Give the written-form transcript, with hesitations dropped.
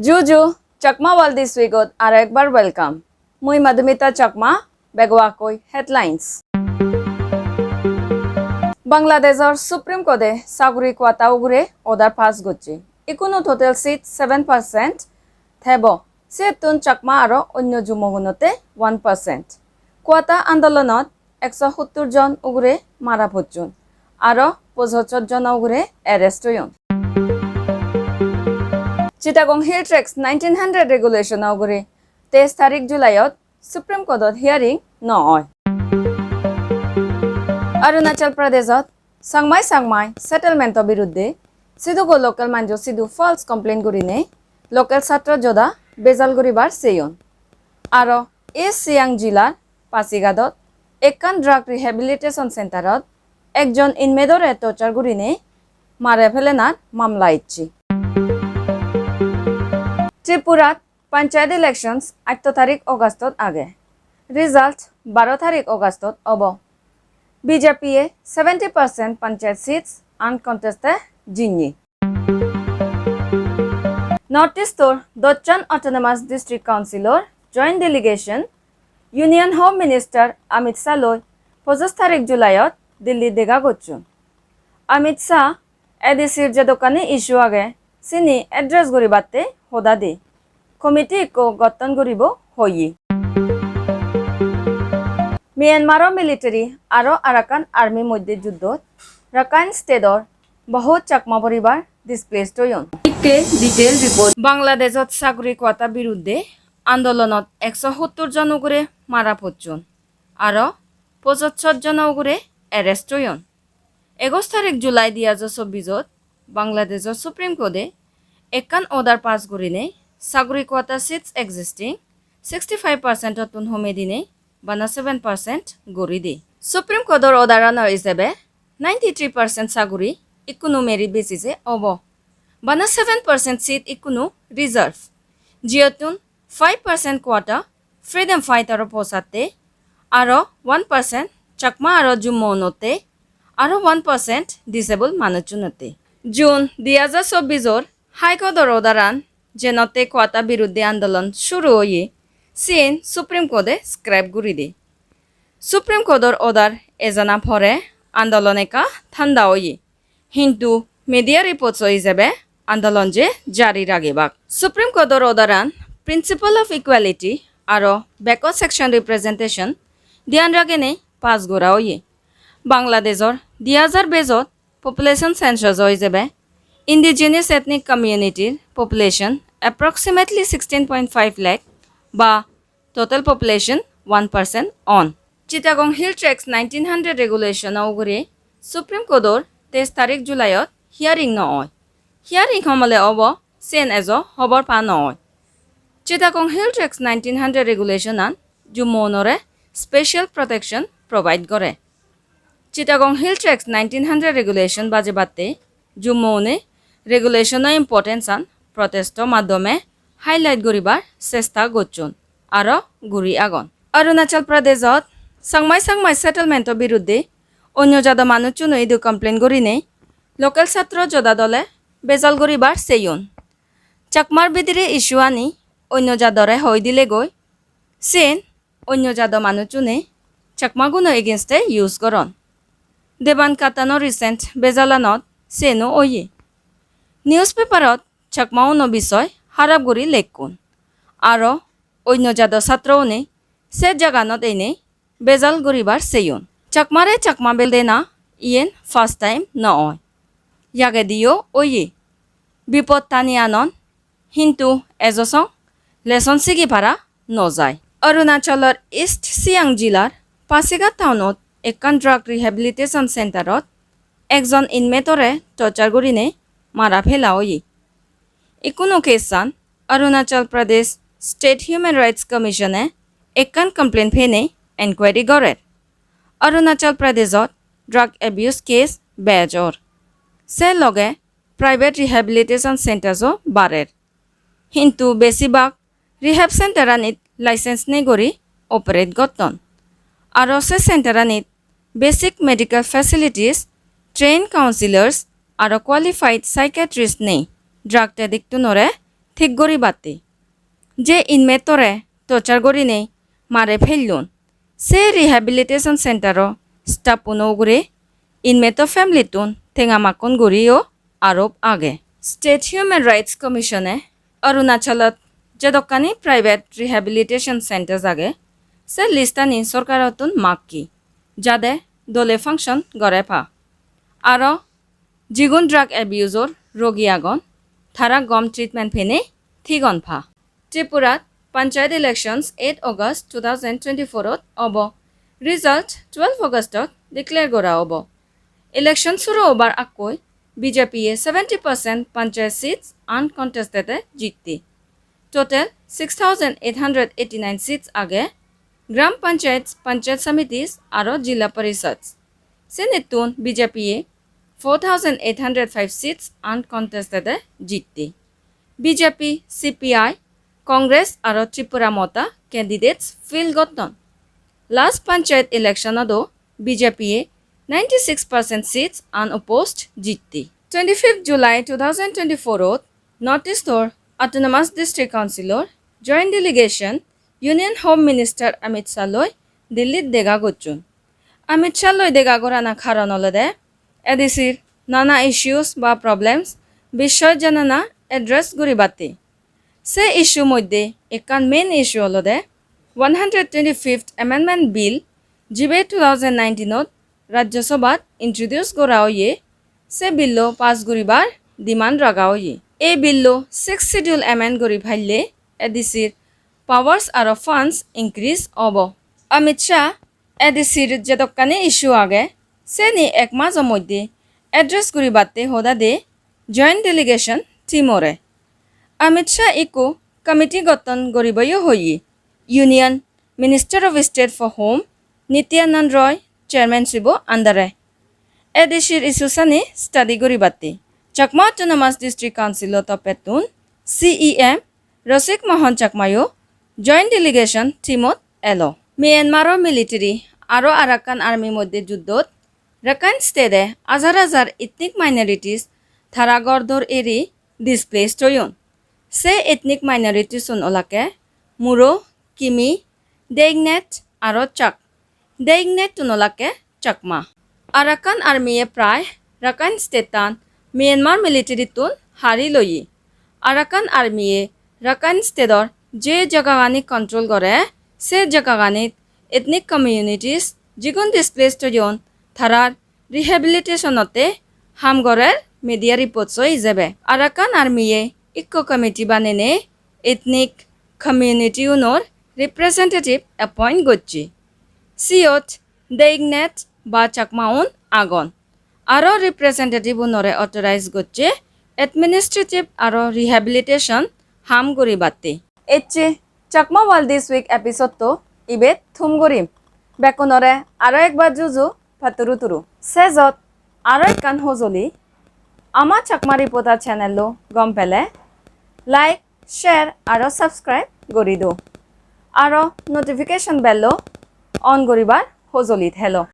জুজু চাকমা ওয়াল this উইকত আর একবার welcome মুই Madhumita Chakma বেগওয়াকই headlines বাংলাদেশের সুপ্রিম কোর্টে চাকরি কোয়াতা উগুরে অর্ডার পাস করছে ইকুনো টোটাল সিট 7% থেব সেতুন চাকমা আর অন্য জুমগুণতে 1% কোয়াতা আন্দোলনত 170 জন উগুরে মারা পড়ছুন আর 75 জন উগুরে অ্যারেস্ট হইন চিটাগং হিল ট্রেক্স 1900 রেগুলেশন উগুরে 23 তারিখ জুলাইত সুপ্রিম কোর্টত হিয়ারিং নয় অরুণাচল প্রদেশত সাংমাই সেটেলমেন্টর বিরুদ্ধে সিধুগো লোকাল মানজ সিধু ফলস কমপ্লেন করিনে লোকাল ছাত্র যোদ্ধা বেজাল করিবার চেয়ন আর ইস্ট সিয়াং জিলার পাসিঘাটত একান ড্রাগ রিহেবিলিটেশন সেন্টারত একজন ইনমেদরে টর্চার করিনে মারে ফেলেনার মামলা ইচ্ছি ত্রিপুরাত পঞ্চায়েত ইলেকশনস 8 তারিখ অগস্টত আগে রিজাল্ট 12 তারিখ অগস্টত হব বিজেপিয়ে 70% পঞ্চায়েত সিটস আনকন্টেস্টে জিনি নর্থ ইস্টর দচ্চন অটোনমাস ডিস্ট্রিক্ট কাউন্সিলর joint delegation union home minister Amit Shah লৈ 25 তারিখ জুলাইত দিল্লি দেখা করছুন অমিত শাহ এডিসির যে দোকানে ইস্যু আগে চিনি এড্রেস গরিবাতে হোদা দি কমিটি গঠন করিব হই মিয়ানমাৰৰ মিলিটারি আর আরাকান আর্মি মধ্যে যুদ্ধত রাকাইন স্টেটর বহুত চাকমা পরিবার ডিসপ্লেসড হইন ডিটেল রিপোর্ট বাংলাদেশত চাকরি কোয়াতা বিরুদ্ধে আন্দোলনত 170 জন উগুরে মারা পড়ছুন আর 75 জন উগুরে অ্যারেস্ট হইন 21 তারিখ জুলাই 2024 বাংলাদেশের সুপ্রিম কোর্টে একান অর্ডার পাস করিনে চাকরি কোয়াতা সিটস এক্সিস্টিং 65% অতুন হোমে দিনে বানা 7% গড়ি দি সুপ্রিম কোর্টর অর্ডারানার হিসেবে 93% চাকরি ইকুনো মেরিট বেসিসে অব বানা 7% সিট ইকুনো রিজার্ভ জিয়তুন 5% কোয়াটা ফ্রিডম ফাইটার পোসাতে আর 1% চাকমা আর জুমনতে আর 1% ডিসেবল মানুষজনতে জুন 2024 হাইকোর্টর অর্ডারান যেনতে কোয়াতা বিরুদ্ধে আন্দোলন শুরু হয়ে সিন সুপ্রিম কোর্টে স্ক্র্যাপ গুড়ি দি সুপ্রিম কোর্টর অর্ডার এজানা ফরে আন্দোলন একা ঠান্ডা হয়ে কিন্তু মিডিয়া রিপোর্টস হিসেবে আন্দোলন যে জারি রাখিবাক সুপ্রিম কোর্টর অর্ডারান প্রিন্সিপাল অফ ইকুয়ালিটি আর ব্যাকওয়ার্ড সেকশন রিপ্রেজেন্টেশন ধ্যান রাখেনে পাস গোড়া হয়ে বাংলাদেশর 2020 পপুলেশন সেন্সাস হিসেবে ইন্ডিজিনিয়াস এথনিক কমিউনিটির পপুলেশন অ্যাপ্রক্সিমেটলি 16.5 লাখ বা টোটাল পপুলেশন 1% অন চিটাগং হিল ট্রেক্স 1900 রেগুলেশন উগুরে সুপ্রিম কোর্টর 23 তারিখ জুলাইত হিয়ারিং নয় হিয়ারিং সমলে অব সেন এজ হবর পা নয় চিটাগং হিল ট্রেক্স 1900 রেগুলেশন আন জুমনরে স্পেশাল প্রটেকশন প্রোভাইড করে চিটাগং হিল ট্রেক্স 1900 রেগুলেশন বাজে বাতে জুমনে রেগুলেশনের ইম্পর্টেন্স আন প্রটেস্টর মাধ্যমে হাইলাইট করিবার চেষ্টা করছুন আর ঘুরি আগন অরুণাচল প্রদেশত সাংমাই সেটেলমেন্টর বিরুদ্ধে অন্য জাদা মানুষজন ইদু কমপ্লেন করিনে লোকাল ছাত্র যোদ্ধা দলে বেজাল করিবার চেয়ন চাকমার বিদিরে ইস্যু আনি অন্য জাদরে হই দিলে গই সেন অন্য জাদা মানুষজনে চাকমাগুনো এগেনস্টে ইউজ করন দেবান কাতানো রিসেন্ট বেজালানত সেনো ওয়ে নিউজ পেপারত চাকমাউনো বিষয় হারাপ করি লেখুন আর অন্য জাদা ছাত্রওনে সে জাগানত এনে বেজাল করিবার চেয়ন চাকমারে চাকমা বেল দেনা ইয়েন ফার্স্ট টাইম নয় ইয়াগে দিও ওয়ে বিপদ টানি আনন কিন্তু এজসং লেসন সিগি ভাড়া নজায় অরুণাচলৰ ইষ্ট সিয়াং জিলার পাসিঘাট টাউনত একান ড্রাগ রিহেবিলিটেশন সেন্টারত একজন ইনমেটরে টর্চার করিনে মারা ফেলা way ইকুনো Kesang Arunachal Pradesh state human rights কমিশনে একান কমপ্লেন ফেনে এনকোয়ারি করে অরুণাচল প্রদেশত ড্রাগ এবিউজ কেস বেজর সে লগে প্রাইভেট রিহেবিলিটেশন সেন্টারও বাড়ের কিন্তু বেশিরভাগ রিহেব সেন্টারানিত লাইসেন্স নেই করি অপারেট গতন আর সে সেন্টারানিত basic medical facilities trained counsellors আর কোয়ালিফাইড সাইকিয়াট্রিস্ট নেই ড্রাগ এডিক্টনরে ঠিক গড়ি বাতি যে ইনমেটরে টর্চার গড়ি নেই মারে ফেললুন সে রিহ্যাবিলিটেশন সেন্টারও স্টাফ পুনৌগুড়ি ইনমেট ফ্যামিলিতুন থেঙামাকুন গুড়িও আরোপ আগে স্টেট হিউম্যান রাইটস কমিশনে অরুণাচলত যেদকানি প্রাইভেট রিহ্যাবিলিটেশন সেন্টার জাগে সে লিস্টানি সরকারতুন মাক্কি যাদে দলে ফাংশন গড়ে ফা আরও জিগুন ড্রাগ অ্যাবিউজর রোগী আগন থারা গম ট্রিটমেন্ট ফেনে থিগন ফা ত্রিপুরাত পঞ্চায়েত ইলেকশনস 8 অগস্ট 2024 অব রিজাল্ট 12 অগস্টত ডিক্লেয়ার করা হব ইলেকশন শুরু হবার আকৈ বিজেপিয়ে 70% পঞ্চায়েত সিটস আনকন্টেস্টেডে জিততি টোটাল 6,889 সিটস আগে গ্রাম পঞ্চায়েত সমিতিস আর জিলা পরিষদ সেনেতুন বিজেপিয়ে 4,805 সিটস আনকন্টেস্টেডে জিততি বিজেপি সিপিআই কংগ্রেস আর ত্রিপুরা মতা ক্যান্ডিডেটস ফিল গঠন লাস্ট পঞ্চায়েত ইলেকশনতো বিজেপিয়ে 96% সিটস আনঅপোজড জিততি 25 জুলাই 2024 নর্থ ইষ্টর অটোনমাস ডিস্ট্রিক্ট কাউন্সিলর joint delegation union home minister Amit শাহলৈ দিল্লিত দেগা গচ্ছুন অমিত শাহলৈ দেগা গড়ানা কারণ হলদে এডিসির নানা ইস্যুস বা প্রবলেমস বিষয় জানানা এড্রেস গরিবাতি সে ইস্যু মধ্যে একান মেইন ইস্যু হলদে 125th অ্যামেন্ডমেন্ট বিল জিবে 2019ত রাজ্যসভাত ইন্ট্রোডিউস করা হয়ে সে বিল্ল পাস করিবার ডিমান্ড রাখা হয়ে এই বিল্ল 6 শিডিউল এমেন্ড করি ফাইলে এডিসির পাওয়ার্স আর ফান্ডস ইনক্রিজ হব অমিত শাহ এডিসির যেদকানি ইস্যু আগে সে নি এক মাসের মধ্যে এড্রেস করিবাতে হোদা দে জয়েন্ট ডেলিগেশন টিমরে অমিত শাহ ইকো কমিটি গঠন করিবই হয়ে union minister of state for home Nityananda Rai চেয়ারম্যানশিপ আন্ডারে এডিসির ইস্যু সানি স্টাডি করিবাতে চাকমা অটোনমাস ডিস্ট্রিক্ট কাউন্সিলত তপেতুন CEM Rasik Mohan চাকমায়ো joint delegation টিমত এলো মিয়ানমারের মিলিটারি আর আরাকান আর্মির মধ্যে যুদ্ধত রাখাইন স্টেটে হাজার হাজার ইথনিক মাইনরিটিস থারা গড়দর এরি ডিসপ্লেসড হইন সে ইথনিক মাইনরিটিস ওলাকে মুরো কিমি ডেইগনেট আর চাক ডেইগনেট তুনলাকে চাকমা আরাকান আর্মিয়ে প্রায় রাখাইন স্টেটান মিয়ানমার মিলিটারি তুন হারি লই আরাকান আর্মিয়ে রাখাইন স্টেটর যে জায়গাগানি কন্ট্রোল করে সে জায়গাগানিত এথনিক কমিউনিটিস যিগুন ডিসপ্লেসড হইন থারার রিহ্যাবিলিটেশনতে হামগরের মিডিয়া রিপোর্টস হিসেবে আরাকান আর্মিয়ে ইকো কমিটি বানিয়ে এথনিক কমিউনিটি উনোর রিপ্রেজেন্টেটিভ অ্যাপয়েন্ট করছে সিওত ডেইগনেট বা চাকমাউন আগন আরও রিপ্রেজেন্টেটিভ উনরে অথরাইজ করছে অ্যাডমিনিস্ট্রেটিভ আর রিহ্যাবিলিটেশন হাম করিবাতে এচ্ছে Chakma world this week episode তো ইবেত থুম গরিম বেকনরে আরও একবার জুজু ফাতুরু তুরু সেজত আরও একখান হজলি আমার চাকমা রিপোর্টার চ্যানেলও গম পেলে লাইক শেয়ার আর সাবস্ক্রাইব করি দো আর নোটিফিকেশন বেলও অন করিবার হজলিত হেলো